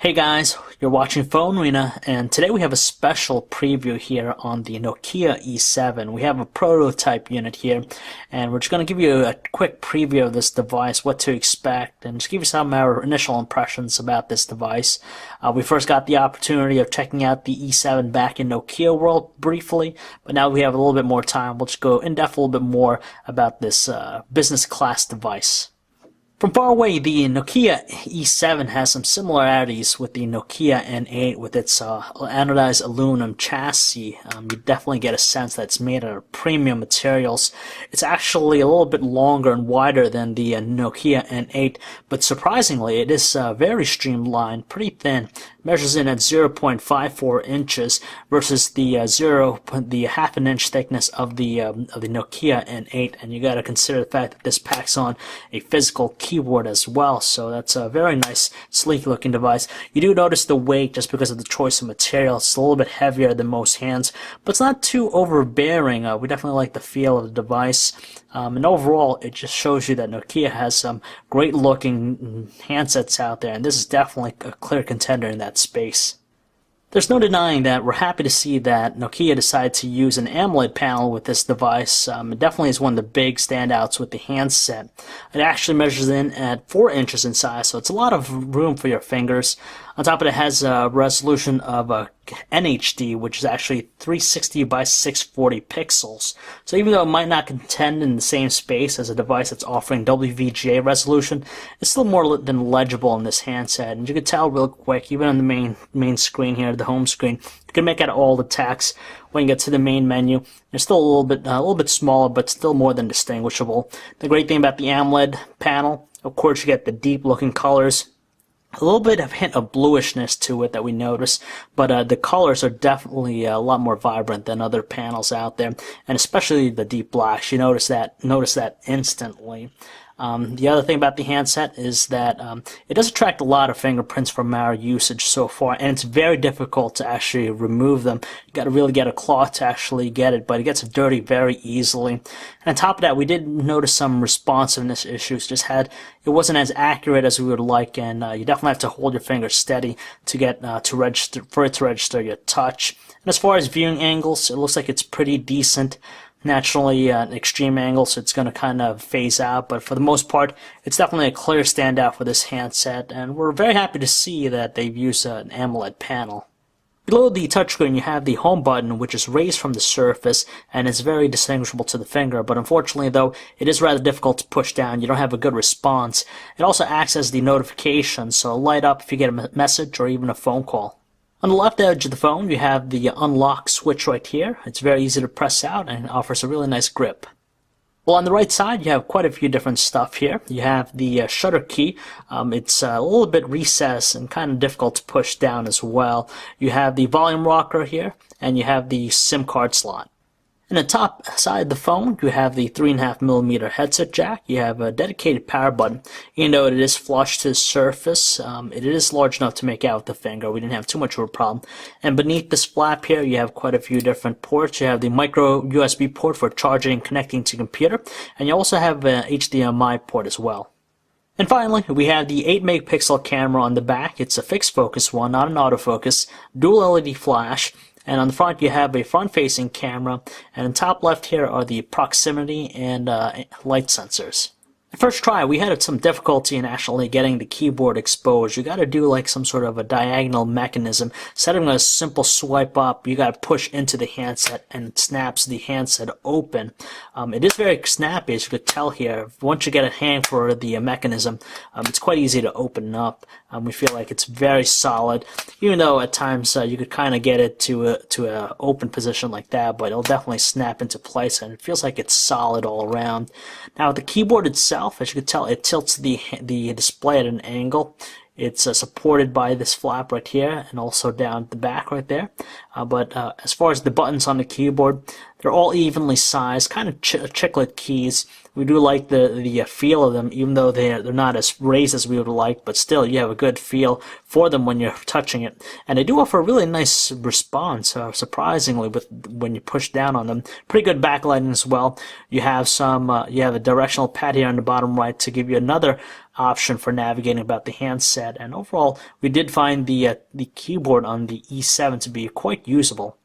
Hey guys, you're watching Phone Arena, and today we have a special preview here on the Nokia E7. We have a prototype unit here, and we're just going to give you a quick preview of this device, what to expect, and just give you some of our initial impressions about this device. We first got the opportunity of checking out the E7 back in Nokia World briefly, but now we have a little bit more time. We'll just go in depth a little bit more about this business class device. From far away, the Nokia E7 has some similarities with the Nokia N8 with its anodized aluminum chassis. You definitely get a sense that it's made out of premium materials. It's actually a little bit longer and wider than the Nokia N8, but surprisingly, it is very streamlined, pretty thin. Measures in at 0.54 inches versus the half an inch thickness of the Nokia N8, and you got to consider the fact that this packs on a physical keyboard as well, so that's a very nice, sleek looking device. You do notice the weight just because of the choice of material. It's a little bit heavier than most hands, but it's not too overbearing. We definitely like the feel of the device, and overall it just shows you that Nokia has some great looking handsets out there, and this is definitely a clear contender in that space. There's no denying that we're happy to see that Nokia decided to use an AMOLED panel with this device. It definitely is one of the big standouts with the handset. It actually measures in at 4 inches in size, so it's a lot of room for your fingers. On top of it, has a resolution of NHD, which is actually 360 by 640 pixels. So even though it might not contend in the same space as a device that's offering WVGA resolution, it's still more than legible in this handset. And you can tell real quick, even on the main screen here, the home screen, you can make out all the text. When you get to the main menu, it's still a little bit smaller, but still more than distinguishable. The great thing about the AMOLED panel, of course, you get the deep-looking colors. A little bit of hint of bluishness to it that we notice, but the colors are definitely a lot more vibrant than other panels out there, and especially the deep blacks. You notice that instantly. The other thing about the handset is that it does attract a lot of fingerprints from our usage so far, and it's very difficult to actually remove them. You got to really get a cloth to actually get it, but it gets dirty very easily. And on top of that, we did notice some responsiveness issues. It wasn't as accurate as we would like, and you definitely have to hold your finger steady to get for it to register your touch. And as far as viewing angles, it looks like it's pretty decent. Naturally an extreme angle, so it's going to kind of phase out, but for the most part it's definitely a clear standout for this handset, and we're very happy to see that they've used an AMOLED panel. Below the touchscreen you have the home button, which is raised from the surface and is very distinguishable to the finger, but unfortunately though it is rather difficult to push down. You don't have a good response. It also acts as the notification, so it'll light up if you get a message or even a phone call. On the left edge of the phone, you have the unlock switch right here. It's very easy to press out and offers a really nice grip. Well, on the right side, you have quite a few different stuff here. You have the shutter key. It's a little bit recessed and kind of difficult to push down as well. You have the volume rocker here, and you have the SIM card slot. In the top side of the phone, you have the 3.5mm headset jack. You have a dedicated power button. Even though it is flush to the surface, it is large enough to make out with the finger. We didn't have too much of a problem. And beneath this flap here, you have quite a few different ports. You have the micro USB port for charging and connecting to computer, and you also have an HDMI port as well. And finally, we have the 8-megapixel camera on the back. It's a fixed focus one, not an autofocus, dual LED flash. And on the front, you have a front-facing camera, and in top left here are the proximity and light sensors. At first try, we had some difficulty in actually getting the keyboard exposed. You got to do like some sort of a diagonal mechanism. Instead of a simple swipe up, you got to push into the handset, and it snaps the handset open. It is very snappy, as you could tell here. Once you get a hang for the mechanism, it's quite easy to open up. We feel like it's very solid, even though at times you could kind of get it to an open position like that, but it'll definitely snap into place, and it feels like it's solid all around. Now the keyboard itself, as you can tell, it tilts the display at an angle. It's supported by this flap right here, and also down at the back right there. But as far as the buttons on the keyboard, they're all evenly sized, kind of chiclet keys. We do like the feel of them, even though they're not as raised as we would like, but still you have a good feel for them when you're touching it. And they do offer a really nice response, surprisingly, when you push down on them. Pretty good backlighting as well. You have you have a directional pad here on the bottom right to give you another option for navigating about the handset. And overall, we did find the keyboard on the E7 to be quite usable.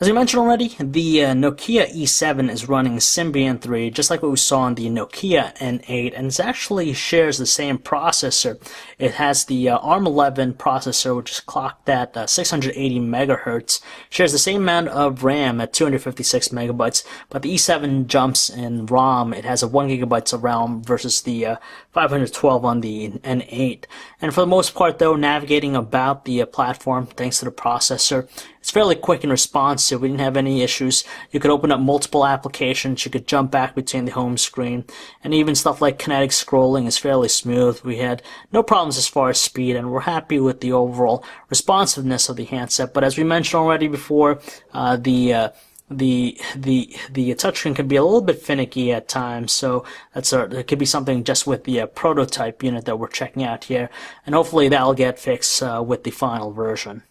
As I mentioned already, the Nokia E7 is running Symbian 3, just like what we saw on the Nokia N8, and it actually shares the same processor. It has the ARM11 processor, which is clocked at 680 megahertz, shares the same amount of RAM at 256 megabytes, but the E7 jumps in ROM. It has a 1 gigabytes of RAM versus the 512 on the N8. And for the most part, though, navigating about the platform, thanks to the processor, it's fairly quick and responsive. We didn't have any issues. You could open up multiple applications. You could jump back between the home screen. And even stuff like kinetic scrolling is fairly smooth. We had no problems as far as speed, and we're happy with the overall responsiveness of the handset. But as we mentioned already before, the touchscreen can be a little bit finicky at times, so it could be something just with the prototype unit that we're checking out here, and hopefully that'll get fixed with the final version.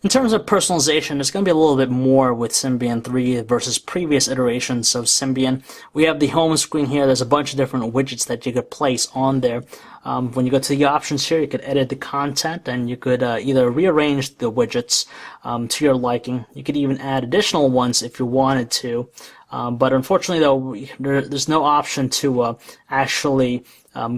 In terms of personalization, there's going to be a little bit more with Symbian 3 versus previous iterations of Symbian. We have the home screen here. There's a bunch of different widgets that you could place on there. When you go to the options here, you could edit the content, and you could either rearrange the widgets to your liking. You could even add additional ones if you wanted to. But unfortunately, though, there's no option to actually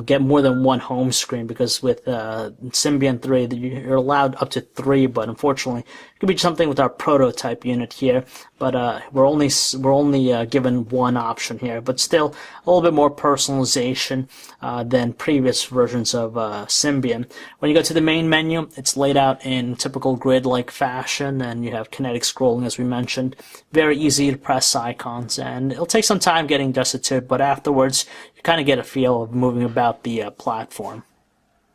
get more than one home screen, because with Symbian 3 you're allowed up to 3, but unfortunately it could be something with our prototype unit here, but we're only given one option here, but still a little bit more personalization than previous versions of Symbian. When you go to the main menu, it's laid out in typical grid-like fashion, and you have kinetic scrolling, as we mentioned. Very easy to press icons, and it'll take some time getting adjusted to it, but afterwards you kind of get a feel of moving about the platform.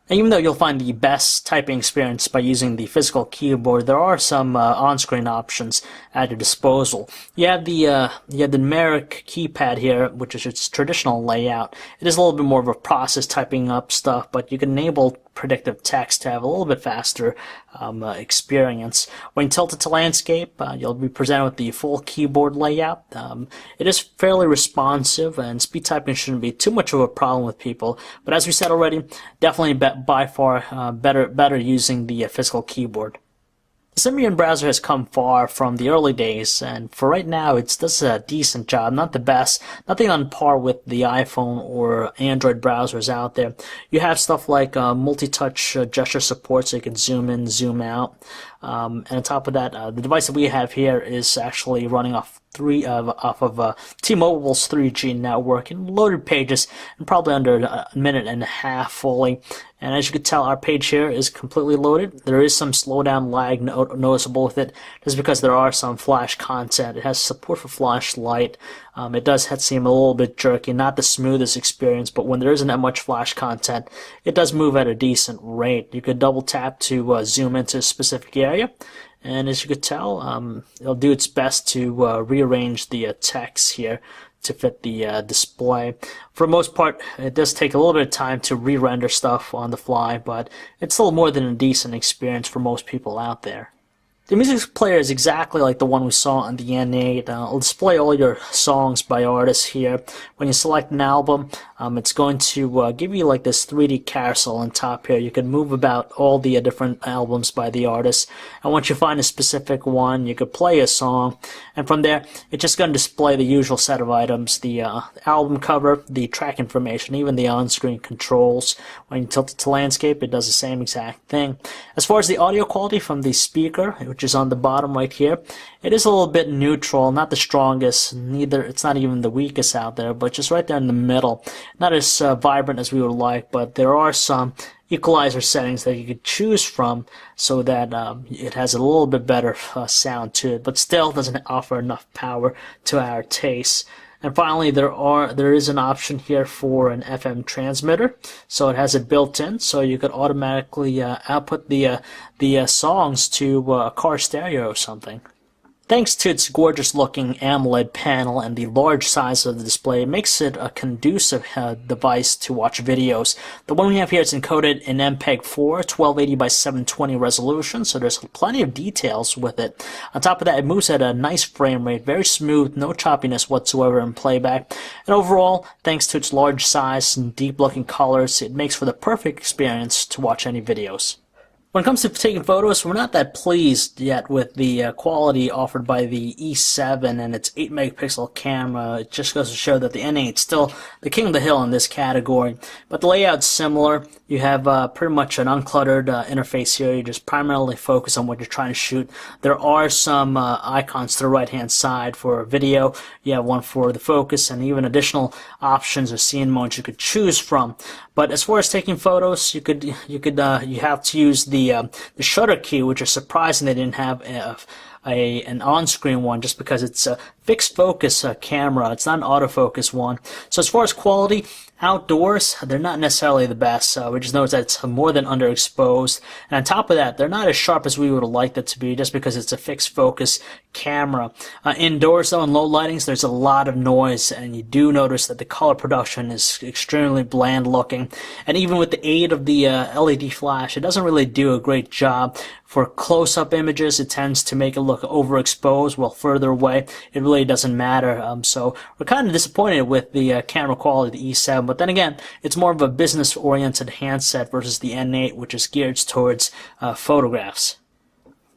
And even though you'll find the best typing experience by using the physical keyboard, there are some on-screen options at your disposal. You have the numeric keypad here, which is its traditional layout. It is a little bit more of a process typing up stuff, but you can enable predictive text to have a little bit faster experience. When you tilt it to landscape, you'll be presented with the full keyboard layout. It is fairly responsive, and speed typing shouldn't be too much of a problem with people. But as we said already, definitely by far better using the physical keyboard. The Symbian browser has come far from the early days, and for right now it does a decent job. Not the best, nothing on par with the iPhone or Android browsers out there. You have stuff like multi-touch gesture support, so you can zoom in, zoom out. And on top of that, the device that we have here is actually running off of T-Mobile's 3G network, and loaded pages in probably under a minute and a half fully. And as you can tell, our page here is completely loaded. There is some slowdown lag noticeable with it, just because there are some flash content. It has support for flashlight. It does seem a little bit jerky, not the smoothest experience, but when there isn't that much flash content, it does move at a decent rate. You could double tap to zoom into a specific area, and as you could tell, it'll do its best to rearrange the text here to fit the display. For the most part, it does take a little bit of time to re-render stuff on the fly, but it's still more than a decent experience for most people out there. The music player is exactly like the one we saw on the N8. It'll display all your songs by artists here. When you select an album, it's going to give you like this 3D carousel on top here. You can move about all the different albums by the artist, and once you find a specific one, you could play a song, and from there it's just going to display the usual set of items: the album cover, the track information, even the on-screen controls. When you tilt it to landscape, it does the same exact thing. As far as the audio quality from the speaker, which is on the bottom right here, it is a little bit neutral, not the strongest, it's not even the weakest out there, but just right there in the middle. Not as vibrant as we would like, but there are some equalizer settings that you could choose from so that it has a little bit better sound to it, but still doesn't offer enough power to our tastes. And finally, there is an option here for an FM transmitter, so it has it built in, so you could automatically output the songs to a car stereo or something. Thanks to its gorgeous looking AMOLED panel and the large size of the display, it makes it a conducive device to watch videos. The one we have here is encoded in MPEG-4, 1280 by 720 resolution, so there's plenty of details with it. On top of that, it moves at a nice frame rate, very smooth, no choppiness whatsoever in playback. And overall, thanks to its large size and deep looking colors, it makes for the perfect experience to watch any videos. When it comes to taking photos, we're not that pleased yet with the quality offered by the E7 and its 8 megapixel camera. It just goes to show that the N8 is still the king of the hill in this category. But the layout's similar. You have pretty much an uncluttered interface here. You just primarily focus on what you're trying to shoot. There are some icons to the right-hand side for video. You have one for the focus and even additional options or scene modes you could choose from. But as far as taking photos, you have to use the shutter key, which is surprising they didn't have an on-screen one, just because it's a fixed focus camera. It's not an autofocus one. So as far as quality, outdoors, they're not necessarily the best. We just noticed that it's more than underexposed. And on top of that, they're not as sharp as we would have liked it to be, just because it's a fixed focus camera. Indoors, though, in low lightings, there's a lot of noise, and you do notice that the color production is extremely bland looking. And even with the aid of the LED flash, it doesn't really do a great job. For close-up images, it tends to make it look overexposed, while further away, it really doesn't matter. So we're kind of disappointed with the camera quality of the E7, but then again, it's more of a business-oriented handset versus the N8, which is geared towards photographs.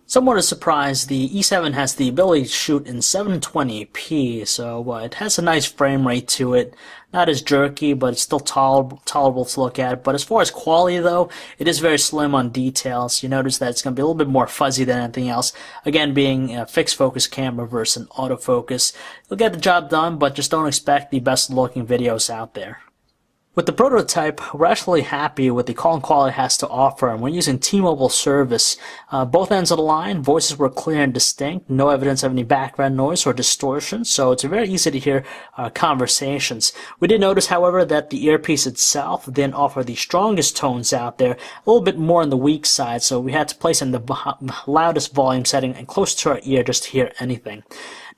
Somewhat a surprise, the E7 has the ability to shoot in 720p, so it has a nice frame rate to it. Not as jerky, but it's still tolerable to look at. But as far as quality, though, it is very slim on details. You notice that it's going to be a little bit more fuzzy than anything else. Again, being a fixed focus camera versus an autofocus. You'll get the job done, but just don't expect the best looking videos out there. With the prototype, we're actually happy with the calling quality it has to offer, and we're using T-Mobile service. Both ends of the line, voices were clear and distinct, no evidence of any background noise or distortion, so it's very easy to hear conversations. We did notice, however, that the earpiece itself didn't offer the strongest tones out there, a little bit more on the weak side, so we had to place in the loudest volume setting and close to our ear just to hear anything.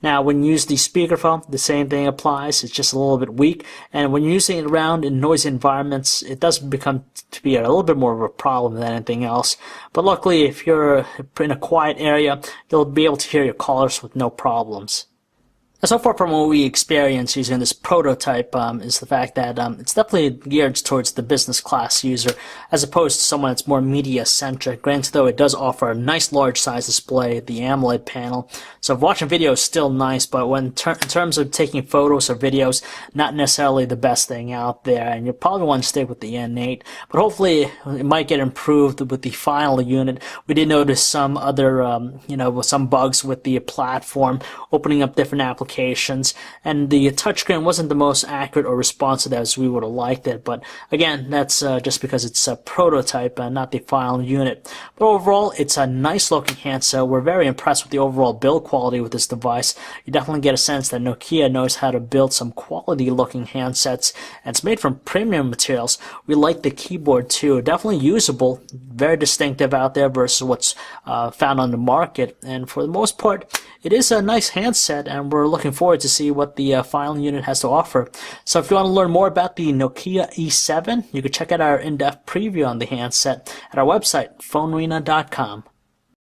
Now, when you use the speakerphone, the same thing applies. It's just a little bit weak. And when you're using it around in noisy environments, it does become to be a little bit more of a problem than anything else. But luckily, if you're in a quiet area, you'll be able to hear your callers with no problems. So far from what we experienced using this prototype is the fact that it's definitely geared towards the business class user as opposed to someone that's more media centric. Granted, though, it does offer a nice large size display, the AMOLED panel. So watching video is still nice, but when in terms of taking photos or videos, not necessarily the best thing out there, and you probably want to stick with the N8. But hopefully it might get improved with the final unit. We did notice some other, some bugs with the platform, opening up different applications. And the touchscreen wasn't the most accurate or responsive as we would have liked it, but again, that's just because it's a prototype and not the final unit. But overall, it's a nice looking handset. We're very impressed with the overall build quality with this device. You definitely get a sense that Nokia knows how to build some quality looking handsets, and it's made from premium materials. We like the keyboard too, definitely usable, very distinctive out there versus what's found on the market, and for the most part, it is a nice handset, and we're looking forward to see what the final unit has to offer. So if you want to learn more about the Nokia E7, you can check out our in-depth preview on the handset at our website, phonearena.com.